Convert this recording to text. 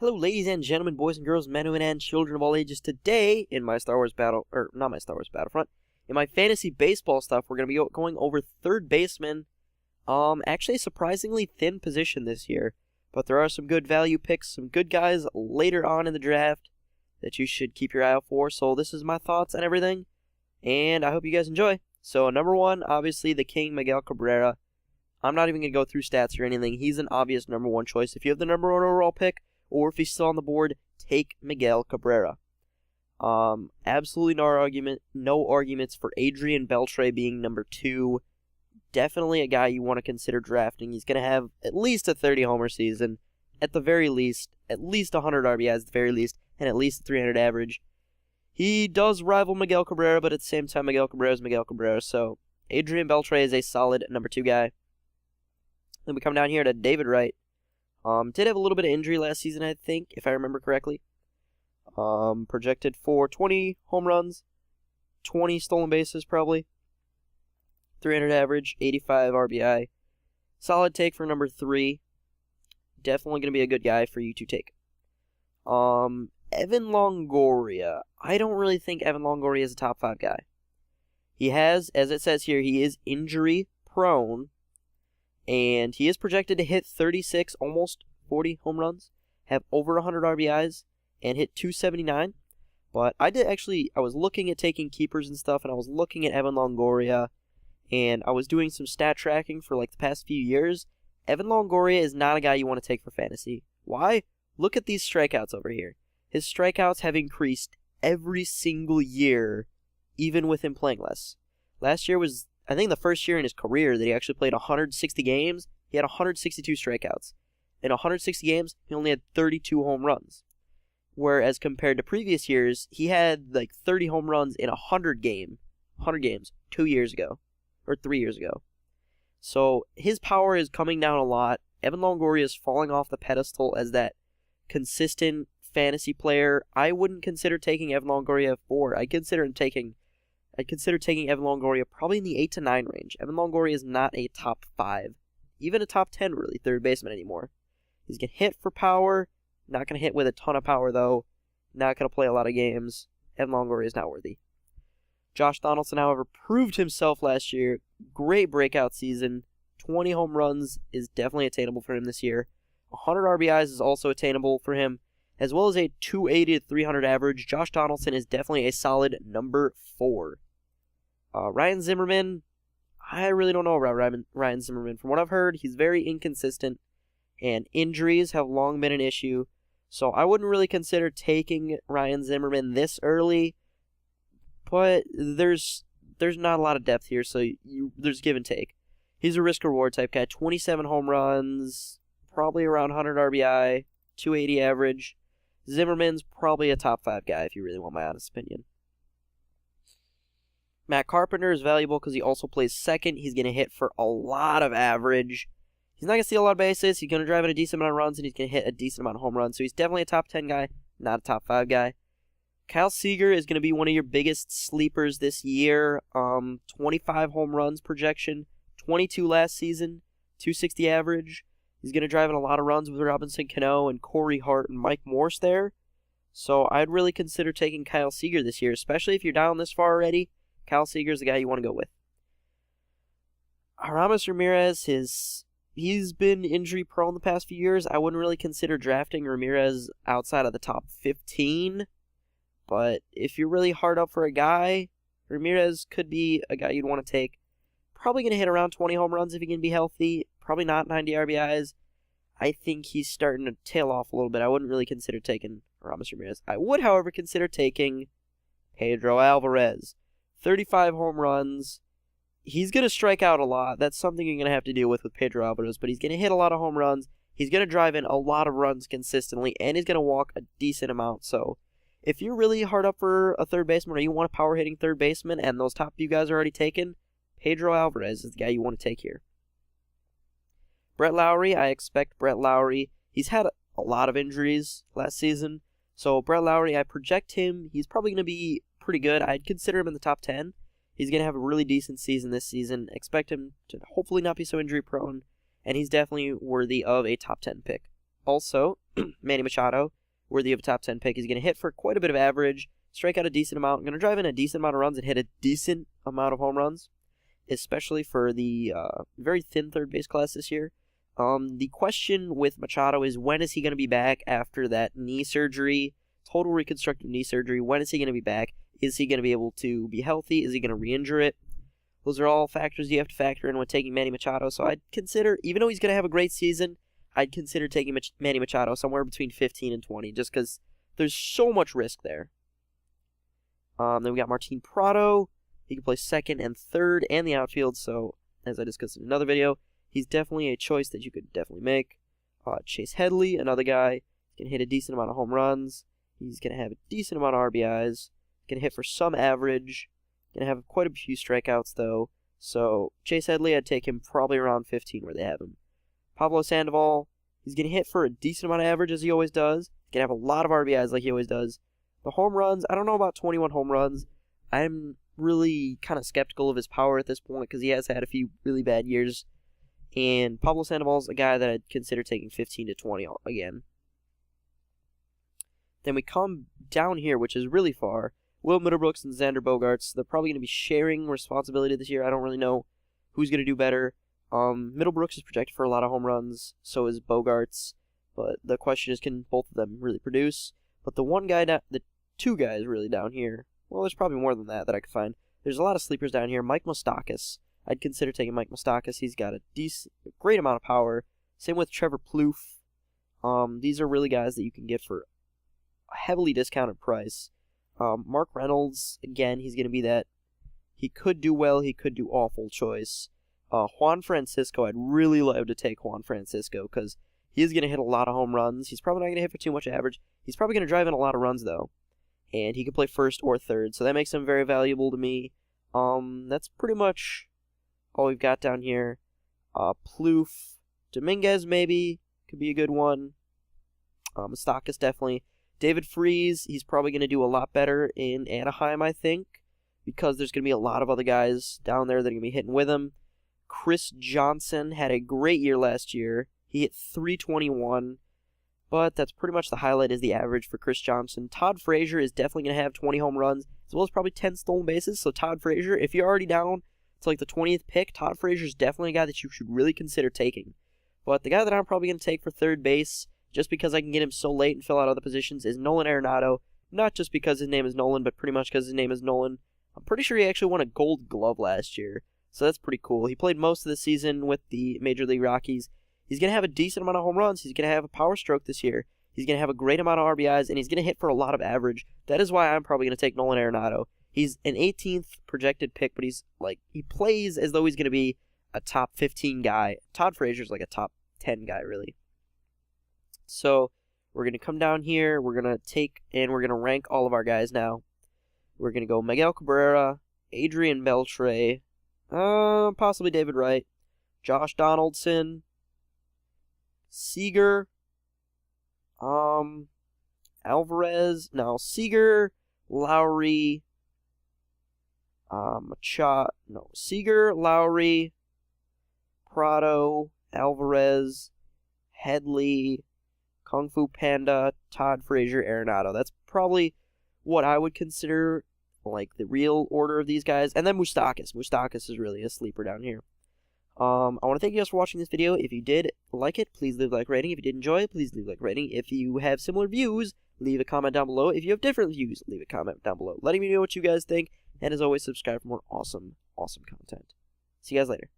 Hello, ladies and gentlemen, boys and girls, men, women, and children of all ages. Today, in my Star Wars not my Star Wars Battlefront, in my fantasy baseball stuff, we're going to be going over third baseman. Actually a surprisingly thin position this year, but there are some good value picks, some good guys later on in the draft that you should keep your eye out for. So this is my thoughts on everything, and I hope you guys enjoy. So number one, obviously the King, Miguel Cabrera. I'm not even going to go through stats or anything. He's an obvious number one choice. If you have the number one overall pick, or if he's still on the board, take Miguel Cabrera. Absolutely no arguments for Adrian Beltre being number two. Definitely a guy you want to consider drafting. He's going to have at least a 30-homer season, at the very least, at least 100 RBIs at the very least, and at least a 300 average. He does rival Miguel Cabrera, but at the same time, Miguel Cabrera is Miguel Cabrera, so Adrian Beltre is a solid number two guy. Then we come down here to David Wright. Did have a little bit of injury last season, I think, if I remember correctly. Projected for 20 home runs, 20 stolen bases probably, 300 average, 85 RBI. Solid take for number three. Definitely going to be a good guy for you to take. Evan Longoria. I don't really think Evan Longoria is a top 5 guy. He has, as it says here, he is injury prone. And he is projected to hit 36, almost 40 home runs, have over 100 RBIs, and hit 279. But I was looking at taking keepers and stuff, and I was looking at Evan Longoria, and I was doing some stat tracking for like the past few years. Evan Longoria is not a guy you want to take for fantasy. Why? Look at these strikeouts over here. His strikeouts have increased every single year, even with him playing less. Last year was, I think, the first year in his career that he actually played 160 games. He had 162 strikeouts. In 160 games, he only had 32 home runs. Whereas compared to previous years, he had like 30 home runs in 100 games 2 years ago, or 3 years ago. So his power is coming down a lot. Evan Longoria is falling off the pedestal as that consistent fantasy player. I wouldn't consider taking Evan Longoria at 4. I'd consider taking Evan Longoria probably in the 8 to 9 range. Evan Longoria is not a top 5, even a top 10 really, third baseman anymore. He's going to hit for power, not going to hit with a ton of power though, not going to play a lot of games. Evan Longoria is not worthy. Josh Donaldson, however, proved himself last year. Great breakout season. 20 home runs is definitely attainable for him this year. 100 RBIs is also attainable for him, as well as a 280 to 300 average. Josh Donaldson is definitely a solid number 4. Ryan Zimmerman, I really don't know about Ryan Zimmerman. From what I've heard, he's very inconsistent, and injuries have long been an issue. So I wouldn't really consider taking Ryan Zimmerman this early, but there's not a lot of depth here, so there's give and take. He's a risk-reward type guy. 27 home runs, probably around 100 RBI, 280 average. Zimmerman's probably a top 5 guy if you really want my honest opinion. Matt Carpenter is valuable because he also plays second. He's going to hit for a lot of average. He's not going to steal a lot of bases. He's going to drive in a decent amount of runs, and he's going to hit a decent amount of home runs. So he's definitely a top 10 guy, not a top 5 guy. Kyle Seager is going to be one of your biggest sleepers this year. 25 home runs projection, 22 last season, 260 average. He's going to drive in a lot of runs with Robinson Cano and Corey Hart and Mike Morse there. So I'd really consider taking Kyle Seager this year, especially if you're down this far already. Kyle Seager is the guy you want to go with. Aramis Ramirez, he's been injury prone the past few years. I wouldn't really consider drafting Ramirez outside of the top 15. But if you're really hard up for a guy, Ramirez could be a guy you'd want to take. Probably going to hit around 20 home runs if he can be healthy. Probably not 90 RBIs. I think he's starting to tail off a little bit. I wouldn't really consider taking Aramis Ramirez. I would, however, consider taking Pedro Alvarez. 35 home runs. He's going to strike out a lot. That's something you're going to have to deal with Pedro Alvarez, but he's going to hit a lot of home runs. He's going to drive in a lot of runs consistently, and he's going to walk a decent amount. So if you're really hard up for a third baseman or you want a power-hitting third baseman and those top few guys are already taken, Pedro Alvarez is the guy you want to take here. Brett Lowry, I expect Brett Lowry. He's had a lot of injuries last season, so Brett Lowry, I project him. He's probably going to be pretty good. I'd consider him in the top 10. He's going to have a really decent season this season. Expect him to hopefully not be so injury prone, and he's definitely worthy of a top 10 pick. Also, Manny Machado, worthy of a top 10 pick. He's going to hit for quite a bit of average, strike out a decent amount, going to drive in a decent amount of runs and hit a decent amount of home runs, especially for the very thin third base class this year. The question with Machado is, when is he going to be back after that knee surgery, total reconstructive knee surgery? When is he going to be back? Is he going to be able to be healthy? Is he going to re-injure it? Those are all factors you have to factor in when taking Manny Machado. So I'd consider, even though he's going to have a great season, I'd consider taking Manny Machado somewhere between 15 and 20, just because there's so much risk there. Then we got Martin Prado. He can play second and third and the outfield, so as I discussed in another video, he's definitely a choice that you could definitely make. Chase Headley, another guy, can hit a decent amount of home runs. He's going to have a decent amount of RBIs. Going to hit for some average. Going to have quite a few strikeouts, though. So Chase Headley, I'd take him probably around 15 where they have him. Pablo Sandoval, he's going to hit for a decent amount of average, as he always does. He's going to have a lot of RBIs like he always does. The home runs, I don't know about 21 home runs. I'm really kind of skeptical of his power at this point because he has had a few really bad years. And Pablo Sandoval's a guy that I'd consider taking 15 to 20 again. Then we come down here, which is really far. Will Middlebrooks and Xander Bogaerts, they're probably going to be sharing responsibility this year. I don't really know who's going to do better. Middlebrooks is projected for a lot of home runs, so is Bogaerts. But the question is, can both of them really produce? But the two guys really down here, well, there's probably more than that I could find. There's a lot of sleepers down here. Mike Moustakas. I'd consider taking Mike Moustakas. He's got a great amount of power. Same with Trevor Plouffe. These are really guys that you can get for a heavily discounted price. Mark Reynolds, again, he's going to be that. He could do well, he could do awful choice. Juan Francisco, I'd really love to take Juan Francisco because he's going to hit a lot of home runs. He's probably not going to hit for too much average. He's probably going to drive in a lot of runs, though. And he can play first or third, so that makes him very valuable to me. That's pretty much all we've got down here. Plouffe, Dominguez maybe could be a good one. Moustakas definitely. David Freese, he's probably going to do a lot better in Anaheim, I think, because there's going to be a lot of other guys down there that are going to be hitting with him. Chris Johnson had a great year last year. He hit .321, but that's pretty much the highlight is the average for Chris Johnson. Todd Frazier is definitely going to have 20 home runs, as well as probably 10 stolen bases. So Todd Frazier, if you're already down to like the 20th pick, Todd Frazier is definitely a guy that you should really consider taking. But the guy that I'm probably going to take for third base, just because I can get him so late and fill out other positions, is Nolan Arenado. Not just because his name is Nolan, but pretty much because his name is Nolan. I'm pretty sure he actually won a Gold Glove last year, so that's pretty cool. He played most of the season with the Major League Rockies. He's going to have a decent amount of home runs. He's going to have a power stroke this year. He's going to have a great amount of RBIs, and he's going to hit for a lot of average. That is why I'm probably going to take Nolan Arenado. He's an 18th projected pick, but he plays as though he's going to be a top 15 guy. Todd Frazier's like a top 10 guy, really. So we're going to come down here. We're going to rank all of our guys now. We're going to go Miguel Cabrera, Adrian Beltre, possibly David Wright, Josh Donaldson, Seager, Alvarez, Seager, Lowry, Seager, Lowry, Prado, Alvarez, Headley, Kung Fu Panda, Todd Frazier, Arenado. That's probably what I would consider like the real order of these guys. And then Moustakas. Moustakas is really a sleeper down here. I want to thank you guys for watching this video. If you did like it, please leave a like rating. If you did enjoy it, please leave a like rating. If you have similar views, leave a comment down below. If you have different views, leave a comment down below, letting me know what you guys think. And as always, subscribe for more awesome content. See you guys later.